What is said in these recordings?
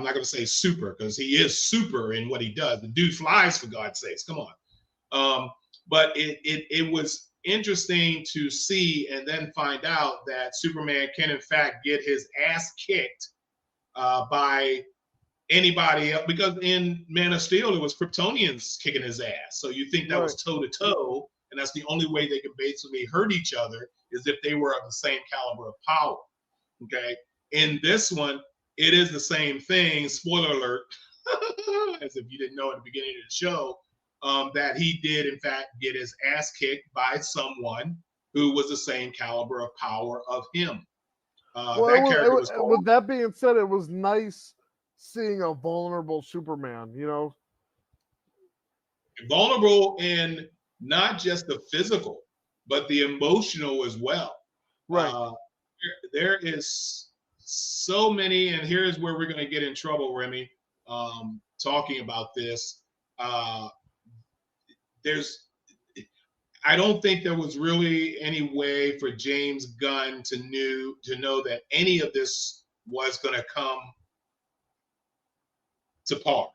not going to say super because he is super in what he does. The dude flies, for God's sakes. Come on. But it was interesting to see and then find out that Superman can in fact get his ass kicked by anybody else, because in Man of Steel it was Kryptonians kicking his ass. So you think that was toe to toe, and that's the only way they can basically hurt each other is if they were of the same caliber of power. Okay, in this one it is the same thing. Spoiler alert, as if you didn't know at the beginning of the show, that he did in fact get his ass kicked by someone who was the same caliber of power of him. That character was called. With that being said, it was nice seeing a vulnerable Superman, you know? Vulnerable in not just the physical, but the emotional as well. Right. There is so many, and here's where we're going to get in trouble, Remy, talking about this. I don't think there was really any way for James Gunn to know that any of this was going to come to par.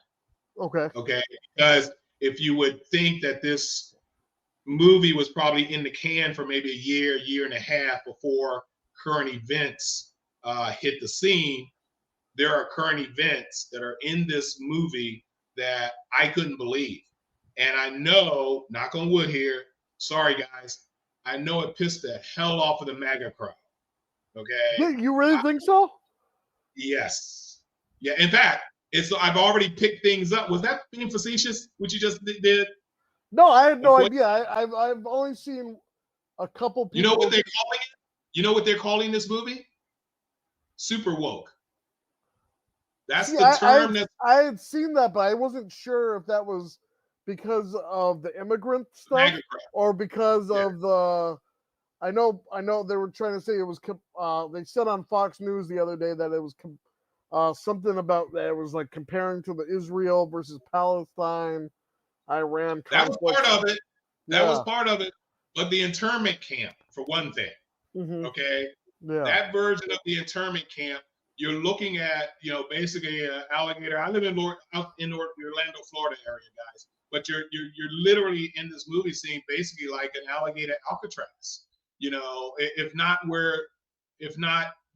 Okay. Because if you would think that this movie was probably in the can for maybe a year and a half before current events hit the scene, there are current events that are in this movie that I couldn't believe. And I know, knock on wood here, sorry guys, I know it pissed the hell off of the MAGA crowd. Okay. Yeah, you really think so? Yes. Yeah. In fact, I've already picked things up. Was that being facetious? What you just did? No, I had no idea. I've only seen a couple people. You know what they're calling it? You know what they're calling this movie? Super woke. That's the term I had seen that, but I wasn't sure if that was because of the immigrant stuff or because of the. I know they were trying to say it was. They said on Fox News the other day that it was something about that it was like comparing to the Israel versus Palestine, Iran conflict. That was part of it. That was part of it. But the internment camp, for one thing, okay? Yeah. That version of the internment camp, you're looking at, basically an alligator. I live in the Orlando, Florida area, guys. But you're literally in this movie scene basically like an alligator Alcatraz. If not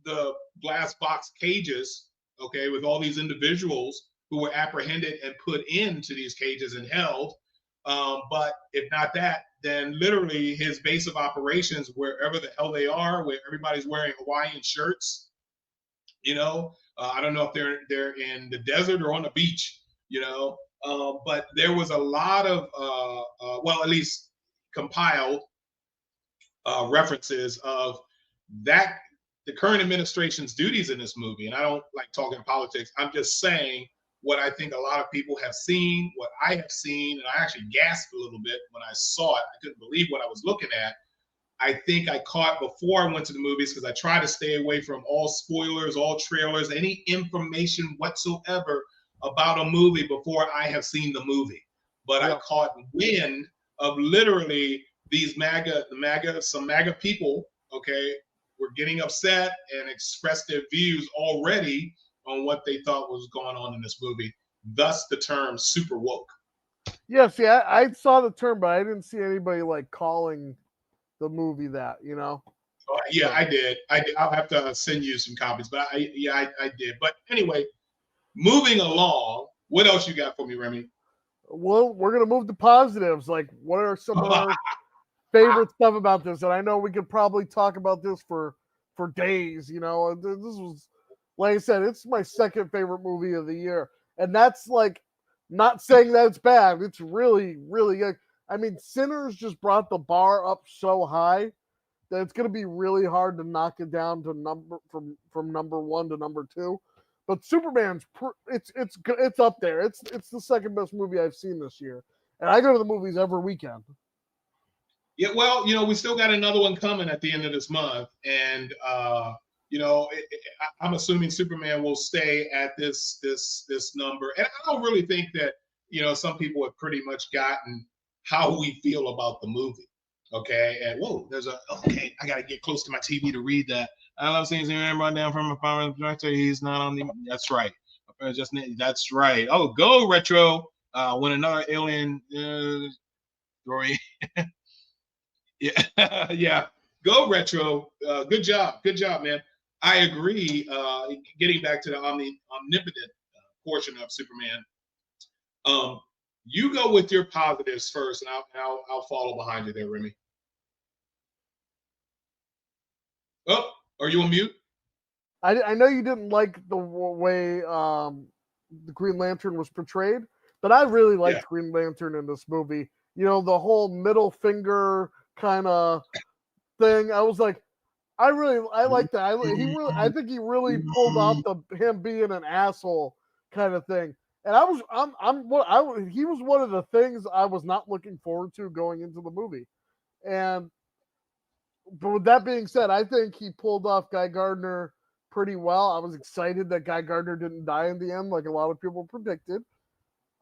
the glass box cages, okay, with all these individuals who were apprehended and put into these cages and held. But if not that, then literally his base of operations, wherever the hell they are, where everybody's wearing Hawaiian shirts, I don't know if they're in the desert or on the beach, but there was a lot of, at least compiled references of that, the current administration's duties in this movie. And I don't like talking politics. I'm just saying what I think a lot of people have seen, what I have seen, and I actually gasped a little bit when I saw it. I couldn't believe what I was looking at. I think I caught before I went to the movies, because I try to stay away from all spoilers, all trailers, any information whatsoever about a movie before I have seen the movie. But I caught wind of literally these some MAGA people, okay, were getting upset and expressed their views already on what they thought was going on in this movie. Thus the term super woke. Yeah, see, I saw the term, but I didn't see anybody like calling the movie that, Yeah, I did. I'll have to send you some copies, but I did. But anyway, moving along, what else you got for me, Remy? Well, we're going to move to positives. Like, what are some of our favorite stuff about this? And I know we could probably talk about this for days, This was, like I said, it's my second favorite movie of the year. And that's like, not saying that it's bad. It's really, really good. I mean, Sinners just brought the bar up so high that it's going to be really hard to knock it down to from number one to number two. But Superman's it's up there. It's the second best movie I've seen this year, and I go to the movies every weekend. Yeah, well, we still got another one coming at the end of this month, and I'm assuming Superman will stay at this number. And I don't really think that some people have pretty much gotten how we feel about the movie. Okay, and I gotta get close to my TV to read that. I love seeing him run down from a fireman's director. He's not on the. That's right. A That's right. Oh, go retro. When another alien story. Yeah, yeah. Go retro. Good job, man. I agree. Getting back to the omnipotent portion of Superman. Um, you go with your positives first, and I'll follow behind you there, Remy. Oh, are you on mute? I know you didn't like the way the Green Lantern was portrayed, but I really liked Green Lantern in this movie. You know, the whole middle finger kind of thing. I was like, I like that. I think he really pulled off him being an asshole kind of thing. And he was one of the things I was not looking forward to going into the movie. And but with that being said, I think he pulled off Guy Gardner pretty well. I was excited that Guy Gardner didn't die in the end, like a lot of people predicted.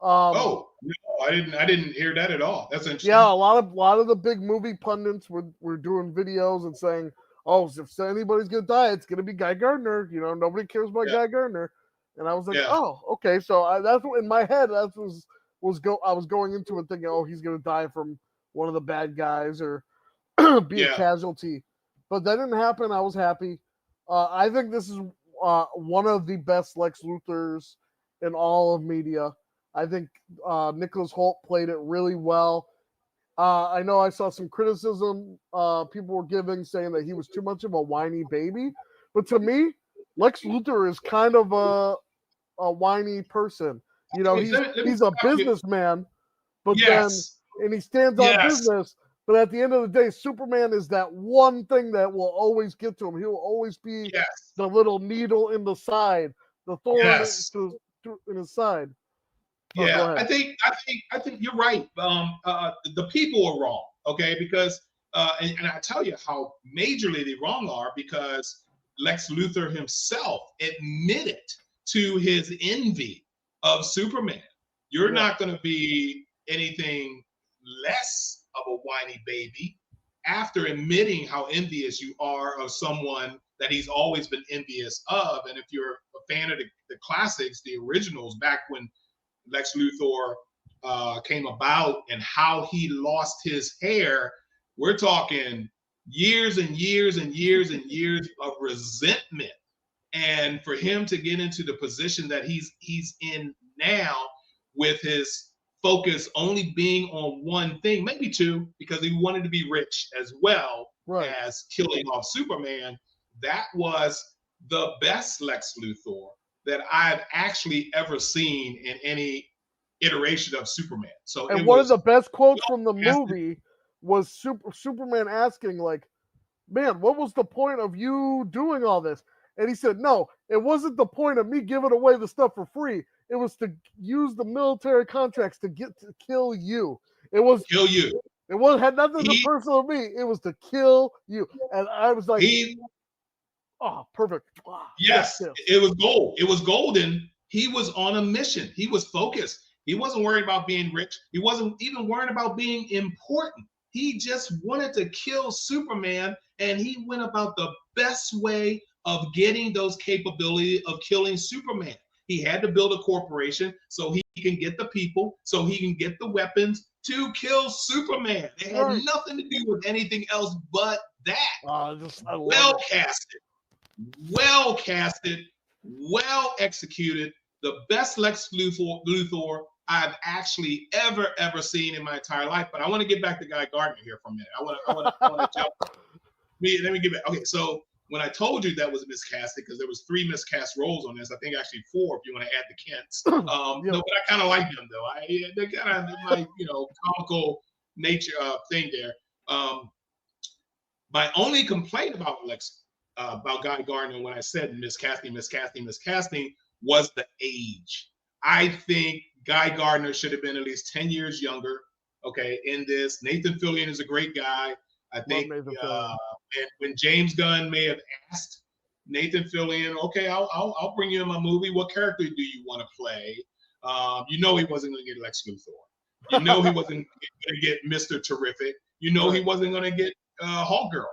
Oh no, I didn't hear that at all. That's interesting. Yeah, a lot of the big movie pundits were doing videos and saying, "Oh, if anybody's gonna die, it's gonna be Guy Gardner." You know, nobody cares about Guy Gardner. And I was like, "Oh, okay." So that's what in my head I was going into it thinking, "Oh, he's gonna die from one of the bad guys or be a casualty," but that didn't happen. I was happy. I think this is one of the best Lex Luthors in all of media. I think Nicholous Hoult played it really well. I know I saw some criticism people were giving, saying that he was too much of a whiny baby. But to me, Lex Luthor is kind of a whiny person. You know, he's a businessman, but and he stands on business. But at the end of the day, Superman is that one thing that will always get to him. He will always be the little needle in the side, the thorn in his side. Yeah, I think you're right. The people are wrong, okay? Because and I tell you how majorly they wrong are, because Lex Luthor himself admitted to his envy of Superman. You're not going to be anything less of a whiny baby after admitting how envious you are of someone that he's always been envious of. And if you're a fan of the classics, the originals, back when Lex Luthor came about and how he lost his hair, we're talking years and years and years and years of resentment. And for him to get into the position that he's in now, with his focus only being on one thing, maybe two, because he wanted to be rich as well as killing off Superman, that was the best Lex Luthor that I've actually ever seen in any iteration of Superman. So, and one of the best quotes from the movie was Superman asking, like, "Man, what was the point of you doing all this?" And he said, "No, it wasn't the point of me giving away the stuff for free. It was to use the military contracts to kill you. It was kill you. It had nothing to personal with me. It was to kill you." And I was like, "Oh, perfect." Yes, it was gold. It was golden. He was on a mission. He was focused. He wasn't worried about being rich. He wasn't even worried about being important. He just wanted to kill Superman, and he went about the best way of getting those capabilities of killing Superman. He had to build a corporation so he can get the people, so he can get the weapons to kill Superman. It had nothing to do with anything else but that. Well casted, well executed, the best Lex Luthor I've actually ever seen in my entire life. But I want to get back to Guy Gardner here for a minute. I want to jump. Let me get back. Okay, so when I told you that was miscasted, because there was 3 miscast roles on this, I think actually 4 if you want to add the Kents. No, but I kind of like them though. They're kind of my comical nature thing there. My only complaint about Guy Gardner, when I said miscasting, was the age. I think Guy Gardner should have been at least 10 years younger. Okay, in this, Nathan Fillion is a great guy. I think when James Gunn may have asked Nathan Fillion, "Okay, I'll bring you in my movie. What character do you want to play?" He wasn't going to get Lex Luthor. He wasn't going to get Mr. Terrific. He wasn't going to get Hawk Girl.